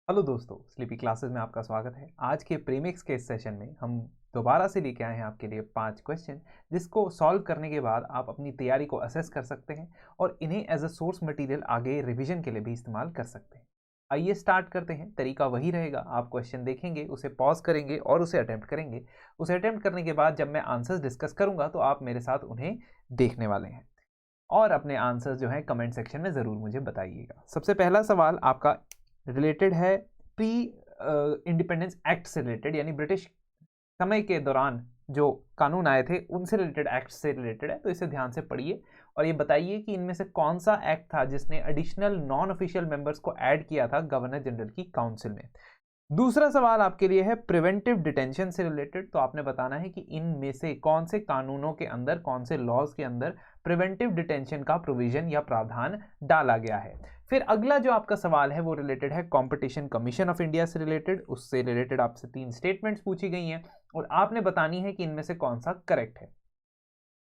Hello दोस्तों, sleepy classes में आपका स्वागत है। आज के प्रीमिक्स के इस सेशन में हम दोबारा से लेके आए हैं आपके लिए 5 क्वेश्चन, जिसको सॉल्व करने के बाद आप अपनी तैयारी को असेस कर सकते हैं और इन्हें एज अ सोर्स मटेरियल आगे रिवीजन के लिए भी इस्तेमाल कर सकते हैं। आइए स्टार्ट करते हैं। तरीका वही रहेगा, आप क्वेश्चन देखेंगे, उसे पॉज करेंगे और उसे अटेम्प्ट करेंगे। उसे अटेम्प्ट करने के बाद जब मैं आंसर्स डिस्कस करूंगा तो आप मेरे साथ उन्हें देखने वाले हैं और अपने आंसर्स जो हैं कमेंट सेक्शन में ज़रूर मुझे बताइएगा। सबसे पहला सवाल आपका रिलेटेड है प्री इंडिपेंडेंस एक्ट से रिलेटेड, यानी ब्रिटिश समय के दौरान जो कानून आए थे उनसे रिलेटेड एक्ट से रिलेटेड है। तो इसे ध्यान से पढ़िए और ये बताइए कि इनमें से कौन सा एक्ट था जिसने एडिशनल नॉन ऑफिशियल मेंबर्स को ऐड किया था गवर्नर जनरल की काउंसिल में। दूसरा सवाल आपके लिए है प्रिवेंटिव डिटेंशन से रिलेटेड। तो आपने बताना है कि इनमें से कौन से कानूनों के अंदर, कौन से लॉज के अंदर प्रिवेंटिव डिटेंशन का प्रोविजन या प्रावधान डाला गया है। फिर अगला जो आपका सवाल है वो रिलेटेड है कंपटीशन कमीशन ऑफ इंडिया से रिलेटेड। उससे रिलेटेड आपसे 3 स्टेटमेंट्स पूछी गई हैं और आपने बतानी है कि इनमें से कौन सा करेक्ट है।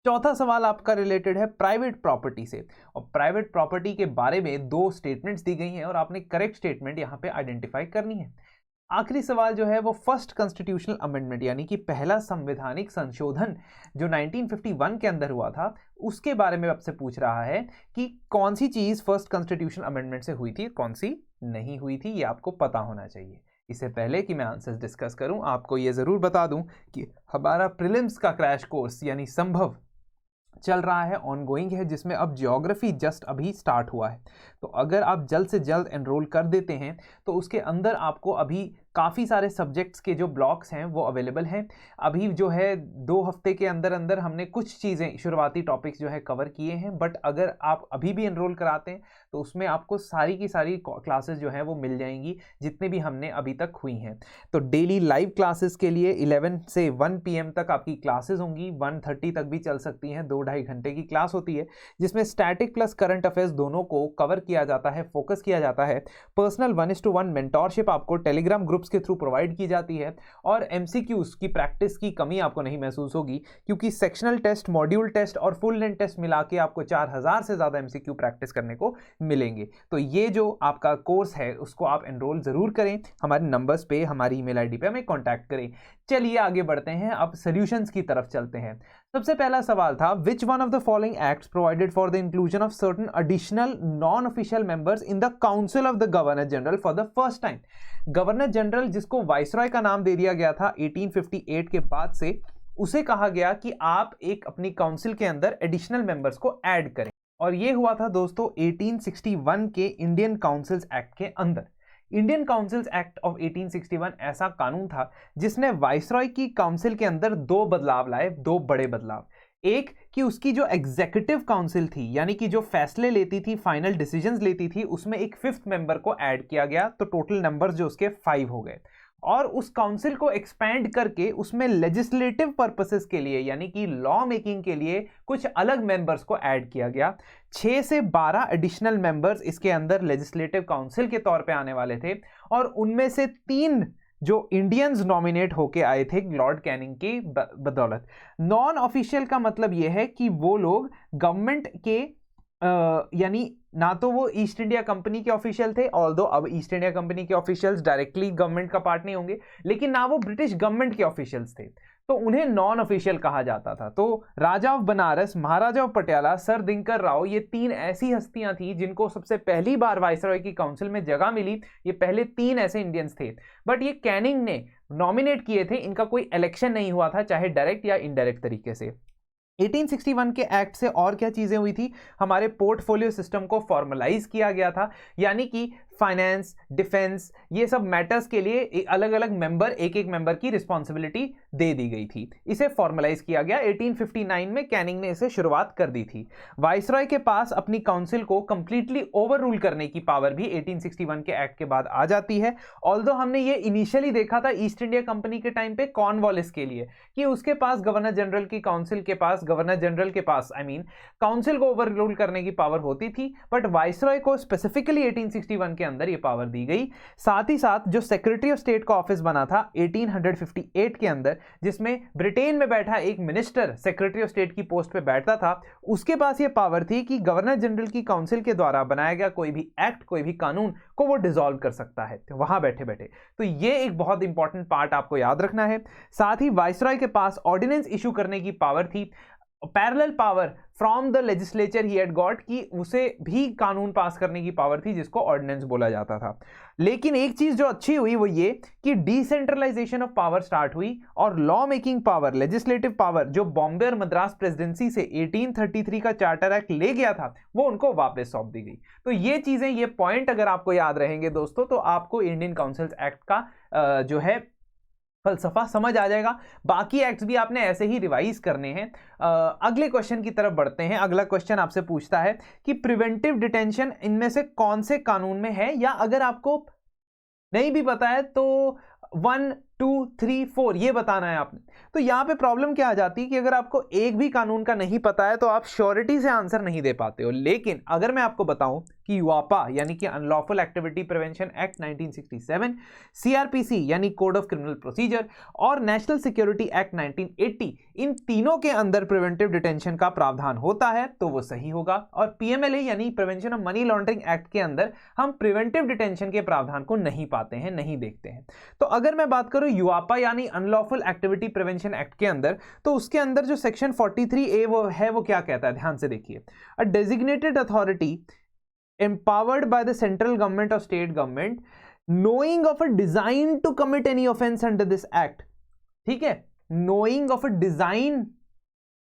चौथा सवाल आपका रिलेटेड है प्राइवेट प्रॉपर्टी से और प्राइवेट प्रॉपर्टी के बारे में 2 स्टेटमेंट्स दी गई हैं और आपने करेक्ट स्टेटमेंट यहां पे आइडेंटिफाई करनी है। आखिरी सवाल जो है वो फर्स्ट कॉन्स्टिट्यूशनल अमेंडमेंट यानी कि पहला संवैधानिक संशोधन जो 1951 के अंदर हुआ था उसके बारे में आपसे पूछ रहा है कि कौन सी चीज फर्स्ट कॉन्स्टिट्यूशनल अमेंडमेंट से हुई थी, कौन सी नहीं हुई थी। ये आपको पता होना चाहिए। इससे पहले कि मैं आंसर्स डिस्कस करूं, आपको ये जरूर बता दूं कि हमारा प्रीलिम्स का क्रैश कोर्स यानी संभव चल रहा है, ऑनगोइंग है, जिसमें अब ज्योग्राफी जस्ट अभी स्टार्ट हुआ है। तो अगर आप जल्द से जल्द एनरोल कर देते हैं तो उसके अंदर आपको अभी काफ़ी सारे सब्जेक्ट्स के जो ब्लॉक्स हैं वो अवेलेबल हैं। अभी जो है 2 हफ्ते के अंदर अंदर हमने कुछ चीज़ें, शुरुआती टॉपिक्स जो है कवर किए हैं, बट अगर आप अभी भी एनरोल कराते हैं तो उसमें आपको सारी की सारी क्लासेस जो हैं वो मिल जाएंगी जितने भी हमने अभी तक हुई हैं। तो डेली लाइव क्लासेस के लिए 11 से 1 PM तक आपकी क्लासेस होंगी, 1:30 तक भी चल सकती हैं। 2-2.5 घंटे की क्लास होती है जिसमें स्टैटिक प्लस करंट अफेयर्स दोनों को कवर किया जाता है, फोकस किया जाता है। पर्सनल 1:1 मेंटोरशिप आपको टेलीग्राम ग्रुप्स के थ्रू प्रोवाइड की जाती है और एमसीक्यूज की प्रैक्टिस की कमी आपको नहीं महसूस होगी क्योंकि सेक्शनल टेस्ट, मॉड्यूल टेस्ट और फुल लेंथ टेस्ट मिला के आपको 4000 से ज़्यादा एमसीक्यू प्रैक्टिस करने को मिलेंगे। तो ये जो आपका कोर्स है उसको आप एनरोल ज़रूर करें। हमारे नंबर्स पे, हमारी ईमेल आईडी पे हमें कॉन्टैक्ट करें। चलिए आगे बढ़ते हैं, अब सॉल्यूशंस की तरफ चलते हैं। सबसे पहला सवाल था which one of the following acts provided for the inclusion of certain additional non official members in the council of the governor general for the first time. Governor general जिसको वाइसरॉय का नाम दे दिया गया था 1858 के बाद से, उसे कहा गया कि आप एक अपनी काउंसिल के अंदर एडिशनल मेंबर्स को ऐड करें और यह हुआ था दोस्तों 1861 के इंडियन काउंसिल्स एक्ट के अंदर। इंडियन काउंसिल्स एक्ट ऑफ 1861 ऐसा कानून था जिसने वाइसरॉय की काउंसिल के अंदर 2 बदलाव लाए, 2 बड़े बदलाव। एक कि उसकी जो एग्जीक्यूटिव काउंसिल थी यानी कि जो फैसले लेती थी, फाइनल डिसीजंस लेती थी, उसमें एक 5th मेंबर को ऐड किया गया, तो टोटल नंबर्स जो उसके 5 हो गए। और उस काउंसिल को एक्सपैंड करके उसमें लेजिस्लेटिव पर्पसेस के लिए यानी कि लॉ मेकिंग के लिए कुछ अलग मेंबर्स को ऐड किया गया। 6 से 12 एडिशनल मेंबर्स इसके अंदर लेजिस्लेटिव काउंसिल के तौर पे आने वाले थे और उनमें से 3 जो इंडियंस नॉमिनेट होके आए थे लॉर्ड कैनिंग की बदौलत। नॉन ऑफिशियल का मतलब यह है कि वो लोग गवर्नमेंट के यानी ना तो वो ईस्ट इंडिया कंपनी के ऑफिशियल थे, ऑल्दो अब ईस्ट इंडिया कंपनी के ऑफिशियल्स डायरेक्टली गवर्नमेंट का पार्ट नहीं होंगे, लेकिन ना वो ब्रिटिश गवर्नमेंट के ऑफिशियल्स थे, तो उन्हें नॉन ऑफिशियल कहा जाता था। तो Raja of Banaras, Maharaja of Patiala, Sir Dinkar Rao, ये 3 ऐसी हस्तियां थी जिनको सबसे पहली बार वाइसरॉय की काउंसिल में जगह मिली। ये पहले 3 ऐसे इंडियंस थे, बट ये कैनिंग ने नॉमिनेट किए थे, इनका कोई इलेक्शन नहीं हुआ था, चाहे डायरेक्ट या इनडायरेक्ट तरीके से। 1861 के एक्ट से और क्या चीजें हुई थी, हमारे पोर्टफोलियो सिस्टम को फॉर्मलाइज किया गया था, यानी कि फाइनेंस, डिफेंस, ये सब मैटर्स के लिए अलग अलग मेंबर, एक एक मेंबर की रिस्पॉन्सिबिलिटी दे दी गई थी। इसे फॉर्मलाइज किया गया 1859 में, कैनिंग ने इसे शुरुआत कर दी थी। वाइसरॉय के पास अपनी काउंसिल को कंप्लीटली ओवर रूल करने की पावर भी 1861 के एक्ट के बाद आ जाती है। ऑल्दो हमने ये इनिशियली देखा था ईस्ट इंडिया कंपनी के टाइम पे कॉर्नवालिस के लिए कि उसके पास गवर्नर जनरल की काउंसिल के पास, गवर्नर जनरल के पास काउंसिल को ओवर रूल करने की पावर होती थी, बट वाइसरॉय को स्पेसिफिकली 1861 के अंदर ये पावर दी गई। साथ ही साथ जो सेक्रेटरी ऑफ स्टेट का ऑफिस बना था 1858 के अंदर, जिसमें ब्रिटेन में बैठा एक मिनिस्टर सेक्रेटरी ऑफ स्टेट की पोस्ट पे बैठता था, उसके पास ये पावर थी कि गवर्नर जनरल की काउंसिल के द्वारा बनाया गया कोई भी एक्ट, कोई भी कानून को वो डिसॉल्व कर सकता है वहां बैठे बैठे। तो ये एक बहुत इंपॉर्टेंट पार्ट आपको याद रखना है। साथ ही वाइसरॉय के पास ऑर्डिनेंस इशू करने की पावर थी, parallel power from the legislature he had got, कि उसे भी कानून पास करने की पावर थी जिसको ऑर्डिनेंस बोला जाता था। लेकिन एक चीज जो अच्छी हुई वो ये कि डिसेंट्रलाइजेशन ऑफ पावर स्टार्ट हुई और law making power, legislative power जो बॉम्बे और मद्रास प्रेसिडेंसी से 1833 का चार्टर एक्ट ले गया था वो उनको वापस सौंप दी गई। तो ये चीजें, ये पॉइंट अगर आपको याद रहेंगे दोस्तों तो आपको इंडियन काउंसिल्स एक्ट का जो है फलसफा समझ आ जाएगा। बाकी एक्ट्स भी आपने ऐसे ही रिवाइज करने हैं। अगले क्वेश्चन की तरफ बढ़ते हैं। अगला क्वेश्चन आपसे पूछता है कि प्रिवेंटिव डिटेंशन इनमें से कौन से कानून में है, या अगर आपको नहीं भी पता है तो 1, 2, 3, 4 ये बताना है आपने। तो यहां पे प्रॉब्लम क्या आ जाती है कि अगर आपको एक भी कानून का नहीं पता है तो आप श्योरिटी से आंसर नहीं दे पाते हो। लेकिन अगर मैं आपको बताऊं कि यूआपा यानी कि unlawful activity prevention act 1967, CrPC यानी कोड ऑफ क्रिमिनल प्रोसीजर और नेशनल सिक्योरिटी एक्ट 1980, इन तीनों के अंदर प्रिवेंटिव डिटेंशन का प्रावधान होता है तो वो सही होगा। और पीएमएलए यानी prevention of money laundering act के अंदर हम प्रिवेंटिव डिटेंशन के प्रावधान को नहीं पाते हैं, नहीं देखते हैं। तो अगर मैं बात करूं यूआपा यानी अनलॉफुल एक्टिविटी प्रिवेंशन एक्ट के अंदर, तो उसके अंदर जो सेक्शन 43A वो है, वो क्या कहता है, ध्यान से देखिए। अ designated authority empowered by the central government or state government knowing of a design to commit any offense under this act, ठीक है, knowing of a design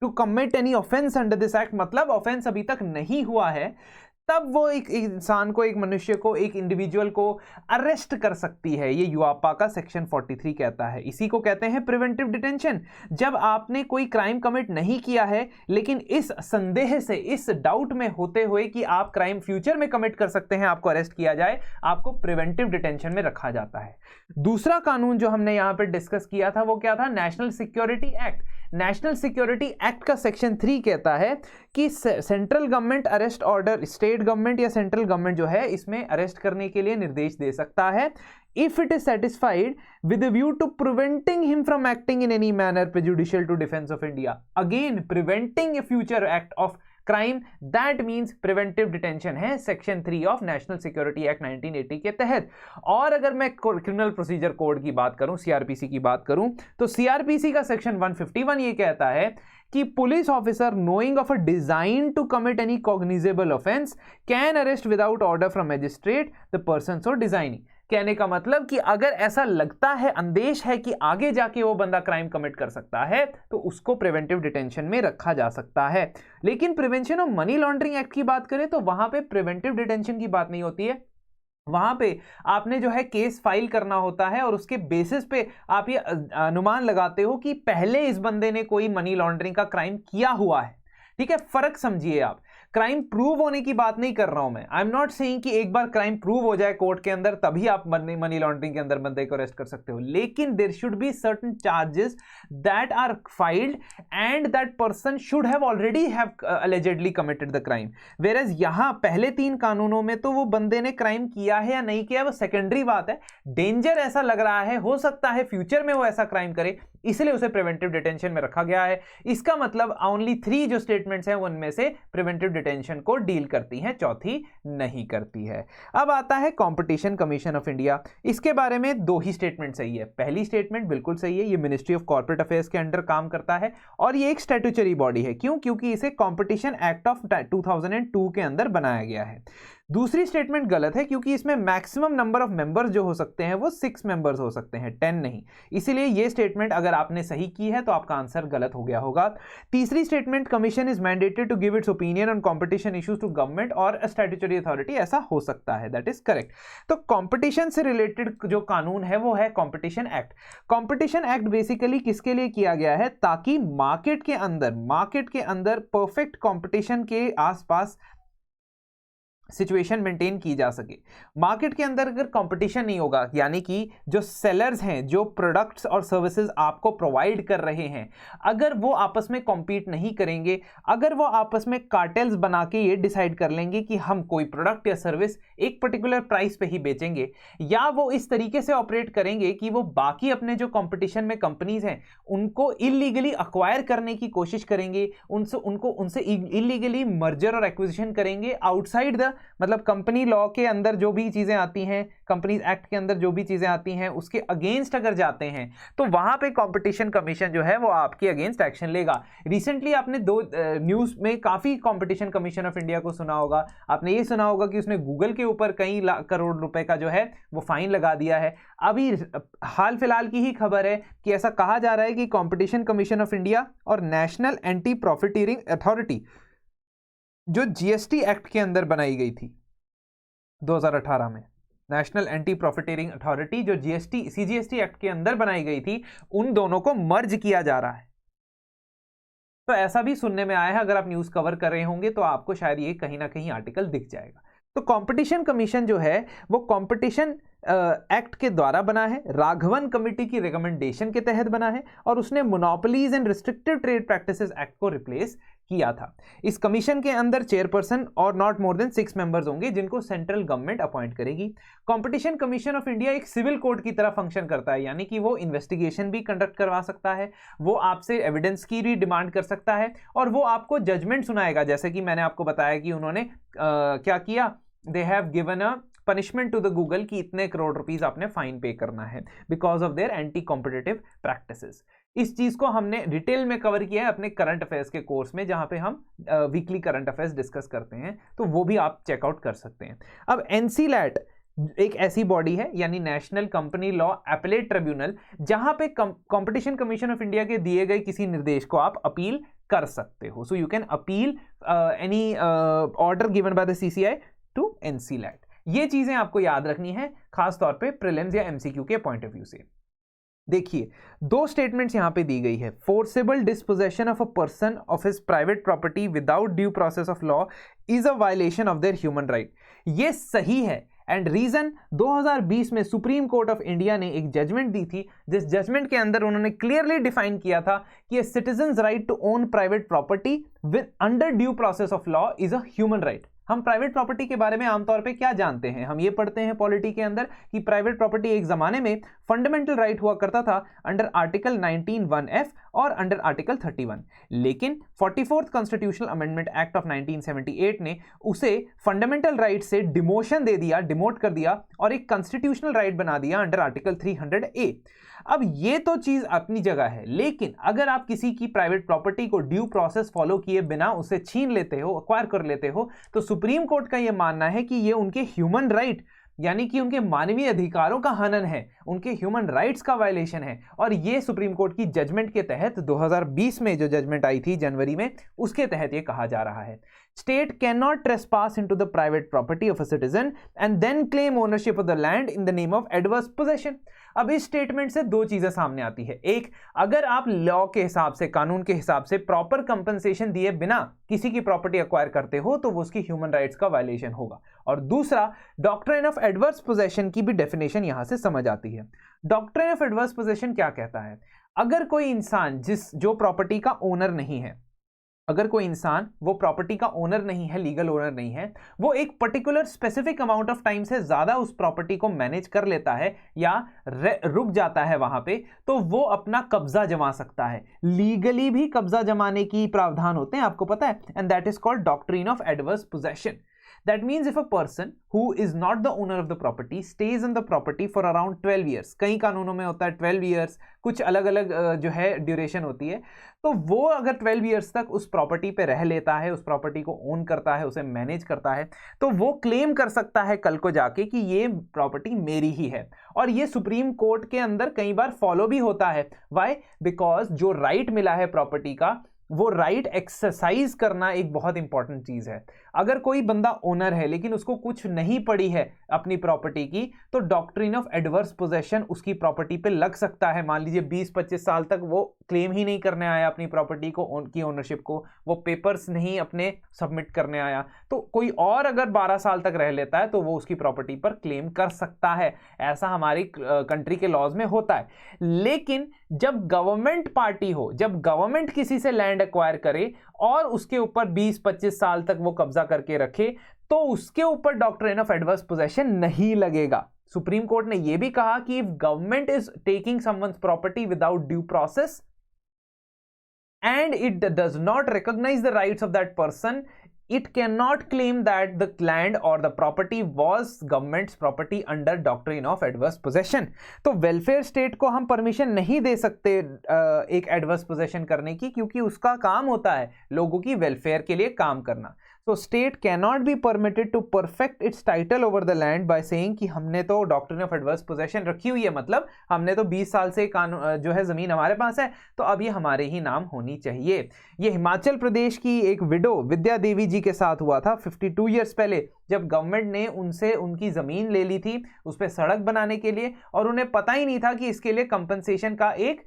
to commit any offense under this act मतलब offence अभी तक नहीं हुआ है, तब वो एक इंसान को, एक मनुष्य को, एक इंडिविजुअल को अरेस्ट कर सकती है। ये यूआपा का सेक्शन 43 कहता है। इसी को कहते हैं प्रिवेंटिव डिटेंशन। जब आपने कोई क्राइम कमिट नहीं किया है लेकिन इस संदेह से, इस डाउट में होते हुए कि आप क्राइम फ्यूचर में कमिट कर सकते हैं, आपको अरेस्ट किया जाए, आपको प्रिवेंटिव डिटेंशन में रखा जाता है। दूसरा कानून जो हमने यहां पर डिस्कस किया था वो क्या था, national security act. National security act का सेक्शन 3 कहता है कि central government arrest order, state government या सेंट्रल गवर्नमेंट जो है इसमें अरेस्ट करने के लिए निर्देश दे सकता है if it is satisfied with a view to preventing him from acting in any manner prejudicial to defense of India. Again, preventing a future act of crime, that means preventive detention है section 3 of national security act 1980 के तहत। और अगर मैं criminal procedure code की बात करूं, CrPC की बात करूं, तो सीआरपीसी का सेक्शन 151 ये कहता है कि police officer knowing of a design to commit any cognizable offence can arrest without order from magistrate the person so designing. कहने का मतलब कि अगर ऐसा लगता है, अंदेश है कि आगे जाके वो बंदा क्राइम कमिट कर सकता है, तो उसको प्रिवेंटिव डिटेंशन में रखा जा सकता है। लेकिन prevention of money laundering act की बात करें तो वहां पे प्रिवेंटिव डिटेंशन की बात नहीं होती है। वहां पे आपने जो है केस फाइल करना होता है और उसके बेसिस पे आप ये अनुमान लगाते हो कि पहले इस बंदे ने कोई मनी लॉन्ड्रिंग का क्राइम किया हुआ है। ठीक है, फर्क समझिए आप। क्राइम प्रूव होने की बात नहीं कर रहा हूं मैं। आई एम नॉट सेइंग कि एक बार क्राइम प्रूव हो जाए कोर्ट के अंदर तभी आप मनी लॉन्ड्रिंग के अंदर बंदे को अरेस्ट कर सकते हो, लेकिन there should be certain charges that are filed and that person should have already have allegedly committed the crime. Whereas यहां पहले 3 कानूनों में तो वो बंदे ने क्राइम किया है या नहीं किया वो सेकेंडरी बात है। डेंजर ऐसा लग रहा है, हो सकता है फ्यूचर में वो ऐसा क्राइम करे, इसलिए उसे प्रिवेंटिव डिटेंशन में रखा गया है। इसका मतलब ओनली 3 जो स्टेटमेंट्स हैं उनमें से प्रिवेंटिव डिटेंशन को डील करती हैं, चौथी नहीं करती है। अब आता है कंपटीशन कमीशन ऑफ इंडिया। इसके बारे में 2 ही स्टेटमेंट सही है। पहली स्टेटमेंट बिल्कुल सही है, ये मिनिस्ट्री ऑफ कॉर्पोरेट अफेयर्स के अंडर काम करता है और ये एक स्टैट्यूटरी बॉडी है। क्यों? क्योंकि इसे कंपटीशन एक्ट ऑफ 2002 के अंदर बनाया गया है। दूसरी स्टेटमेंट गलत है क्योंकि इसमें मैक्सिमम नंबर ऑफ मेंबर्स जो हो सकते हैं वो 6 मेंबर्स हो सकते हैं, 10 नहीं। इसीलिए ये स्टेटमेंट अगर आपने सही की है तो आपका आंसर गलत हो गया होगा। तीसरी statement, commission is mandated to give its opinion on competition issues to government और अ स्टैट्यूटरी अथॉरिटी, ऐसा हो सकता है, दैट इज करेक्ट। तो कंपटीशन से रिलेटेड जो कानून है वो है competition act. Competition act basically किसके लिए किया गया है? ताकि मार्केट के अंदर परफेक्ट कंपटीशन के आसपास सिचुएशन मेंटेन की जा सके। मार्केट के अंदर अगर कंपटीशन नहीं होगा, यानी कि जो सेलर्स हैं, जो प्रोडक्ट्स और सर्विसेज आपको प्रोवाइड कर रहे हैं, अगर वो आपस में कॉम्पीट नहीं करेंगे, अगर वो आपस में कार्टेल्स बना के ये डिसाइड कर लेंगे कि हम कोई प्रोडक्ट या सर्विस एक पर्टिकुलर प्राइस पे ही बेचेंगे, या वो इस तरीके से ऑपरेट करेंगे कि वो बाकी अपने जो कंपटीशन में कंपनीज हैं उनको इलीगली अक्वायर करने की कोशिश करेंगे, उनसे इलीगली मर्जर और एक्विजिशन करेंगे आउटसाइड द, मतलब कंपनी लॉ के अंदर जो भी चीजें आती हैं, कंपनीज एक्ट के अंदर जो भी चीजें आती हैं उसके अगेंस्ट अगर जाते हैं तो वहां पे कंपटीशन कमीशन जो है वो आपके अगेंस्ट एक्शन लेगा। रिसेंटली आपने दो न्यूज में काफी कंपटीशन कमीशन ऑफ इंडिया को सुना होगा। आपने ये सुना होगा कि उसने गूगल के ऊपर कई करोड़ रुपए का जो है वो फाइन लगा दिया है। अभी हाल फिलहाल की ही खबर है कि ऐसा कहा जा रहा है कि कंपटीशन कमीशन ऑफ इंडिया और नेशनल एंटी प्रॉफिटीरिंग अथॉरिटी, जो जीएसटी एक्ट के अंदर बनाई गई थी 2018 में, नेशनल एंटी प्रॉफिटीरिंग अथॉरिटी जो सीजीएसटी एक्ट के अंदर बनाई गई थी, उन दोनों को मर्ज किया जा रहा है। तो ऐसा भी सुनने में आया है, अगर आप न्यूज कवर कर रहे होंगे तो आपको शायद ये कहीं ना कहीं आर्टिकल दिख जाएगा। तो कंपटीशन कमीशन जो है वो कंपटीशन एक्ट के द्वारा बना है, राघवन कमेटी की रिकमेंडेशन के तहत बना है, और उसने monopolies and restrictive trade practices act को रिप्लेस किया था। इस कमीशन के अंदर चेयरपर्सन और नॉट मोर देन 6 मेंबर्स होंगे जिनको सेंट्रल गवर्नमेंट अपॉइंट करेगी। कंपटीशन कमीशन ऑफ इंडिया एक सिविल कोर्ट की तरह फंक्शन करता है, यानी कि वो इन्वेस्टिगेशन भी कंडक्ट करवा सकता है, वो आपसे एविडेंस की भी डिमांड कर सकता है, और वो आपको जजमेंट सुनाएगा। जैसे कि मैंने आपको बताया कि उन्होंने क्या किया, they have given a punishment to the Google कि इतने करोड़ रुपीस आपने फाइन पे करना है because of their anti competitive practices. इस चीज को हमने डिटेल में कवर किया है अपने करंट अफेयर्स के कोर्स में, जहां पे हम वीकली करंट अफेयर्स डिस्कस करते हैं, तो वो भी आप चेकआउट कर सकते हैं। अब एनसीलैट एक ऐसी बॉडी है, यानी national company law appellate tribunal, जहां पे कंपटीशन कमीशन ऑफ इंडिया के दिए गए किसी निर्देश को आप अपील कर सकते हो। So you can appeal any order given by the CCI to NCLAT. ये चीजें आपको याद रखनी है, खास तौर पे प्रीलिम्स या एमसीक्यू के पॉइंट ऑफ व्यू से। देखिए, 2 स्टेटमेंट्स यहां पे दी गई है। Forcible disposition of a person of his private property without due process of law is a violation of their human right. ये सही है, एंड रीजन 2020 में सुप्रीम कोर्ट ऑफ इंडिया ने एक जजमेंट दी थी, जिस जजमेंट के अंदर उन्होंने क्लियरली डिफाइन किया था कि a citizen's right to own private property with under due process of law is a human right. हम प्राइवेट प्रॉपर्टी के बारे में आमतौर पे क्या जानते हैं, हम ये पढ़ते हैं पॉलिटी के अंदर कि प्राइवेट प्रॉपर्टी एक जमाने में फंडामेंटल राइट हुआ करता था अंडर आर्टिकल 19(1)(f) और अंडर आर्टिकल 31, लेकिन 44th constitutional amendment act of 1978 ने उसे फंडामेंटल राइट से डिमोट कर दिया और एक कॉन्स्टिट्यूशनल राइट बना दिया अंडर आर्टिकल 300(a). अब ये तो चीज अपनी जगह है, लेकिन अगर आप किसी की प्राइवेट प्रॉपर्टी को ड्यू प्रोसेस फॉलो किए बिना उसे छीन लेते हो, एक्वायर कर लेते हो, तो सुप्रीम कोर्ट का यह मानना है कि ये उनके ह्यूमन राइट, यानी कि उनके मानवीय अधिकारों का हनन है, उनके ह्यूमन राइट्स का वायलेशन है। और ये सुप्रीम कोर्ट की जजमेंट के तहत 2020 में जो जजमेंट आई थी जनवरी में, उसके तहत ये कहा जा रहा है। State cannot trespass into the private property of a citizen and then claim ownership of the land in the name of adverse possession। अब इस स्टेटमेंट से 2 चीजें सामने आती है। एक, अगर आप लॉ के हिसाब से, कानून के हिसाब से प्रॉपर कंपनसेशन दिए बिना किसी की प्रॉपर्टी एक्वायर करते हो तो वो उसकी ह्यूमन राइट्स का वायलेशन होगा। और दूसरा, डॉक्ट्रिन ऑफ एडवर्स पोजेशन की भी डेफिनेशन यहां से समझ आती है। डॉक्ट्रिन ऑफ एडवर्स पोजेशन क्या कहता है? अगर कोई इंसान जो प्रॉपर्टी का ओनर नहीं है, अगर कोई इंसान वो प्रॉपर्टी का ओनर नहीं है, लीगल ओनर नहीं है, वो एक particular specific amount of time से ज्यादा उस प्रॉपर्टी को मैनेज कर लेता है या रुक जाता है वहां पे, तो वो अपना कब्जा जमा सकता है। लीगली भी कब्जा जमाने की प्रावधान होते हैं, आपको पता है, and that is called doctrine of adverse possession. That means if a person who is not the owner of the property stays on the property for around 12 years, कई कानूनों में होता है 12 years, कुछ अलग अलग जो है ड्यूरेशन होती है, तो वो अगर 12 years तक उस प्रॉपर्टी पे रह लेता है, उस प्रॉपर्टी को ओन करता है, उसे मैनेज करता है, तो वो क्लेम कर सकता है कल को जाके कि ये प्रॉपर्टी मेरी ही है। और ये सुप्रीम कोर्ट के अंदर कई बार फॉलो भी होता है। वाई? बिकॉज जो राइट मिला है प्रॉपर्टी का, वो राइट एक्सरसाइज करना एक बहुत इंपॉर्टेंट चीज है। अगर कोई बंदा ओनर है लेकिन उसको कुछ नहीं पड़ी है अपनी प्रॉपर्टी की, तो डॉक्ट्रिन ऑफ एडवर्स पोजेशन उसकी प्रॉपर्टी पे लग सकता है। मान लीजिए 20-25 साल तक वो क्लेम ही नहीं करने आया अपनी प्रॉपर्टी को, उनकी ओनरशिप को, वो पेपर्स नहीं अपने सबमिट करने आया, तो कोई और अगर 12 साल तक रह लेता है तो वो उसकी प्रॉपर्टी पर क्लेम कर सकता है। ऐसा हमारी कंट्री के लॉज में होता है। लेकिन जब गवर्नमेंट पार्टी हो, जब गवर्नमेंट किसी से लैंड एक्वायर करे और उसके ऊपर 20-25 साल तक वो कब्जा करके रखे, तो उसके ऊपर डॉक्ट्रिन ऑफ एडवर्स पोजेशन नहीं लगेगा। सुप्रीम कोर्ट ने यह भी कहा कि if government is taking someone's property without due process and it does not recognize the rights of that person, it cannot claim that the land or the property was government's property under doctrine of adverse possession। तो welfare state को हम permission नहीं दे सकते एक adverse possession करने की, क्योंकि उसका काम होता है लोगों की वेलफेयर के लिए काम करना। So state cannot be permitted to perfect its title over the land by saying कि हमने तो डॉक्ट्रिन ऑफ एडवर्स पोजेशन रखी हुई है, मतलब हमने तो 20 साल से कानून जो है जमीन हमारे पास है, तो अब ये हमारे ही नाम होनी चाहिए। ये हिमाचल प्रदेश की एक विडो विद्या देवी जी के साथ हुआ था 52 ईयर्स पहले, जब गवर्नमेंट ने उनसे उनकी जमीन ले ली थी उस पर सड़क बनाने के लिए, और उन्हें पता ही नहीं था कि इसके लिए कंपनसेशन का एक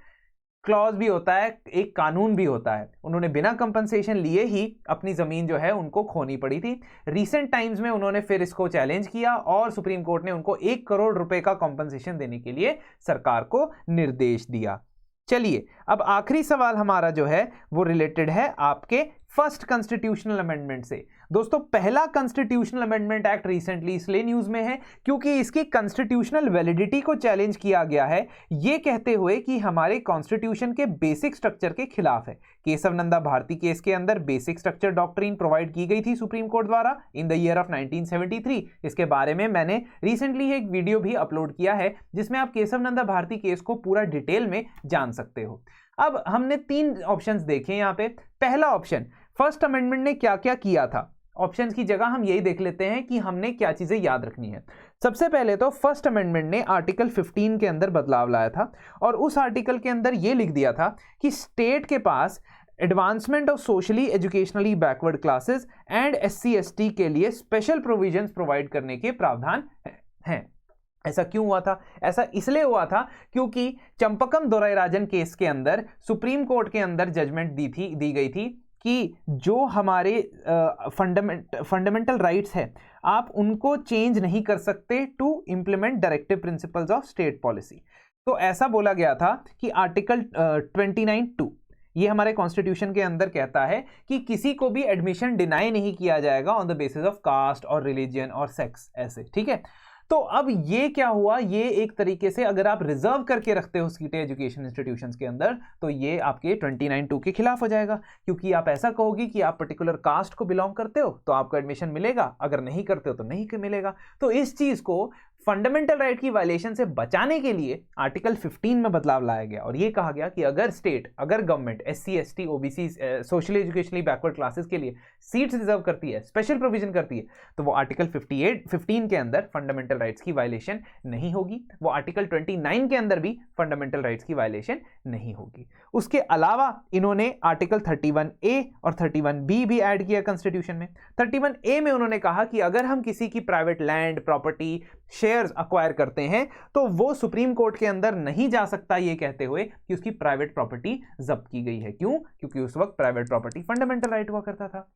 क्लॉज भी होता है, एक कानून भी होता है। उन्होंने बिना कंपनसेशन लिए ही अपनी जमीन जो है उनको खोनी पड़ी थी। रीसेंट टाइम्स में उन्होंने फिर इसको चैलेंज किया और सुप्रीम कोर्ट ने उनको 1 करोड़ रुपए का कंपनसेशन देने के लिए सरकार को निर्देश दिया। चलिए अब आखिरी सवाल हमारा जो है वो रिलेटेड है आपके फर्स्ट कॉन्स्टिट्यूशनल अमेंडमेंट से। दोस्तों पहला कॉन्स्टिट्यूशनल अमेंडमेंट एक्ट रिसेंटली इसलिए न्यूज में है क्योंकि इसकी कॉन्स्टिट्यूशनल वैलिडिटी को चैलेंज किया गया है, ये कहते हुए कि हमारे कॉन्स्टिट्यूशन के बेसिक स्ट्रक्चर के खिलाफ है। केशव नंदा भारती केस के अंदर बेसिक स्ट्रक्चर डॉक्ट्रिन प्रोवाइड की गई थी सुप्रीम कोर्ट द्वारा इन द ईयर ऑफ 1973। इसके बारे में मैंने रिसेंटली एक वीडियो भी अपलोड किया है जिसमें आप केशव नंदा भारती केस को पूरा डिटेल में जान सकते हो। अब हमने 3 ऑप्शंस देखे यहाँ पे। पहला ऑप्शन, फर्स्ट अमेंडमेंट ने क्या क्या किया था। ऑप्शंस की जगह हम यही देख लेते हैं कि हमने क्या चीजें याद रखनी है। सबसे पहले तो फर्स्ट अमेंडमेंट ने आर्टिकल 15 के अंदर बदलाव लाया था और उस आर्टिकल के अंदर यह लिख दिया था कि स्टेट के पास advancement of socially educationally backward classes and SC/ST के लिए स्पेशल प्रोविजंस प्रोवाइड करने के प्रावधान हैं। ऐसा क्यों हुआ था? ऐसा इसलिए हुआ था क्योंकि चंपकम दोराईराजन केस के अंदर सुप्रीम कोर्ट के अंदर जजमेंट दी गई थी कि जो हमारे फंडामेंटल राइट्स है आप उनको चेंज नहीं कर सकते to implement directive principles of state policy. तो ऐसा बोला गया था कि आर्टिकल 29(2) ये हमारे कॉन्स्टिट्यूशन के अंदर कहता है कि किसी को भी एडमिशन डिनाई नहीं किया जाएगा on the basis of caste और रिलीजन और सेक्स, ऐसे, ठीक है। तो अब ये क्या हुआ, ये एक तरीके से अगर आप रिजर्व करके रखते हो सीटें एजुकेशन इंस्टीट्यूशंस के अंदर तो ये आपके 29(2) के खिलाफ हो जाएगा, क्योंकि आप ऐसा कहोगे कि आप पर्टिकुलर कास्ट को बिलोंग करते हो तो आपको एडमिशन मिलेगा, अगर नहीं करते हो तो नहीं मिलेगा। तो इस चीज को फंडामेंटल राइट की वायलेशन से बचाने के लिए आर्टिकल 15 में बदलाव लाया गया और यह कहा गया कि अगर government SC/ST OBC socially educationally backward classes के लिए सीट्स रिजर्व करती है, स्पेशल प्रोविजन करती है, तो वो आर्टिकल 15 के अंदर फंडामेंटल राइट्स की वायलेशन नहीं होगी, वो आर्टिकल 29 के अंदर भी फंडामेंटल राइट्स की वायलेशन नहीं होगी। उसके अलावा इन्होंने आर्टिकल 31A और 31B भी ऐड किया कॉन्स्टिट्यूशन में। 31A में उन्होंने कहा कि अगर हम किसी की private land, property, shares acquire करते हैं तो वो सुप्रीम कोर्ट के अंदर नहीं जा सकता, ये कहते हुए कि उसकी प्राइवेट प्रॉपर्टी जब्त की गई है। क्यों? क्योंकि उस वक्त प्राइवेट प्रॉपर्टी फंडामेंटल राइट हुआ करता था।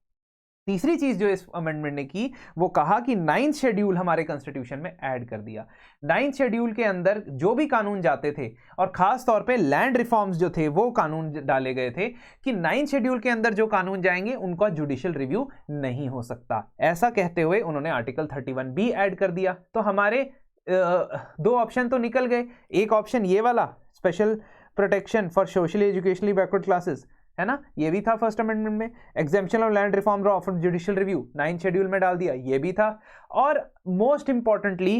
तीसरी चीज जो इस अमेंडमेंट ने की वो कहा कि 9th शेड्यूल हमारे कॉन्स्टिट्यूशन में ऐड कर दिया। 9th शेड्यूल के अंदर जो भी कानून जाते थे और खास तौर पे लैंड रिफॉर्म्स जो थे वो कानून डाले गए थे कि 9th शेड्यूल के अंदर जो कानून जाएंगे उनका जुडिशियल रिव्यू नहीं हो सकता। ऐसा कहते हुए उन्होंने आर्टिकल 31B ऐड कर दिया। तो हमारे 2 ऑप्शन तो निकल गए। एक ऑप्शन ये वाला, special protection for socially educationally backward classes, है ना, ये भी था फर्स्ट अमेंडमेंट में। Exemption of land reform law from judicial review 9th schedule में डाल दिया, ये भी था। और most importantly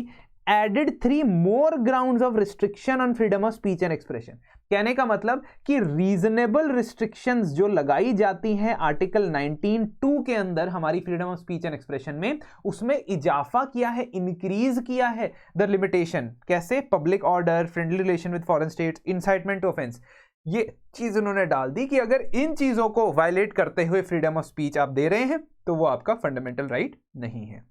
added 3 more grounds of restriction on freedom of speech and expression। कहने का मतलब कि रीजनेबल रिस्ट्रिक्शंस जो लगाई जाती हैं आर्टिकल 19(2) के अंदर हमारी freedom of speech and expression में, उसमें इजाफा किया है, इंक्रीज किया है द लिमिटेशन। कैसे? Public order, friendly relation with foreign states, incitement to offence. ये चीज उन्होंने डाल दी कि अगर इन चीजों को वायलेट करते हुए फ्रीडम ऑफ स्पीच आप दे रहे हैं तो वो आपका फंडामेंटल राइट नहीं है।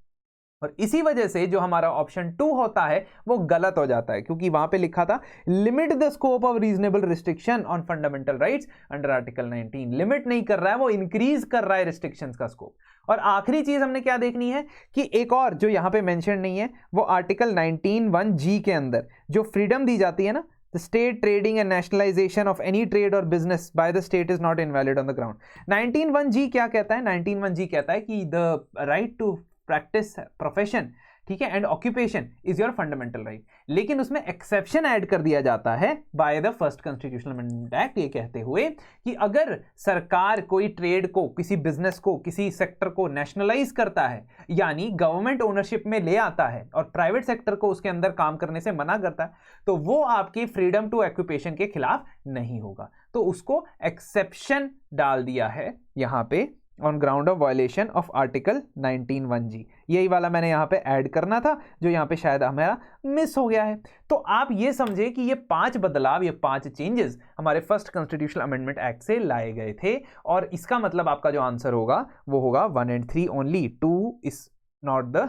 और इसी वजह से जो हमारा ऑप्शन 2 होता है वो गलत हो जाता है, क्योंकि वहां पे लिखा था limit the scope of reasonable restriction on fundamental rights under article 19। Limit नहीं कर रहा है, वो इंक्रीज कर रहा है रिस्ट्रिक्शंस का स्कोप। और आखिरी चीज हमने क्या देखनी है कि एक और जो यहां पे मेंशन नहीं है, वो आर्टिकल 19(1)(g) के अंदर जो फ्रीडम दी जाती है ना, The state trading and nationalization of any trade or business by the state is not invalid on the ground. 19(1)(g) क्या कहता है? 19(1)(g) कहता है कि the right to practice profession, ठीक है, and occupation is your fundamental right. लेकिन उसमें एक्सेप्शन ऐड कर दिया जाता है by the first constitutional amendment act, ये कहते हुए कि अगर सरकार कोई ट्रेड को, किसी बिजनेस को, किसी सेक्टर को नेशनलाइज करता है, यानी गवर्नमेंट ओनरशिप में ले आता है और प्राइवेट सेक्टर को उसके अंदर काम करने से मना करता है, तो वो आपकी फ्रीडम टू ऑक्यूपेशन के खिलाफ नहीं होगा। तो उसको एक्सेप्शन डाल दिया है यहां पे on ground of violation of article 19(1)(g। यही वाला मैंने यहाँ पे ऐड करना था, जो यहाँ पे शायद हमारा मिस हो गया है। तो आप ये समझे कि ये 5 बदलाव, ये 5 चेंजेस हमारे फर्स्ट कॉन्स्टिट्यूशनल अमेंडमेंट एक्ट से लाए गए थे, और इसका मतलब आपका जो आंसर होगा वो होगा 1 and 3 only. 2 is not the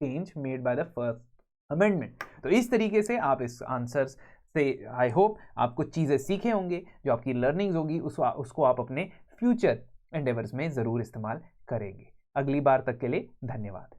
change made by the first amendment. तो इस तरीके से आप इस आंसर से आई होप आप कुछ चीज़ें सीखे होंगे, जो आपकी लर्निंग्स होगी उसको आप अपने फ्यूचर एंडेवर्स में ज़रूर इस्तेमाल करेंगे। अगली बार तक के लिए धन्यवाद।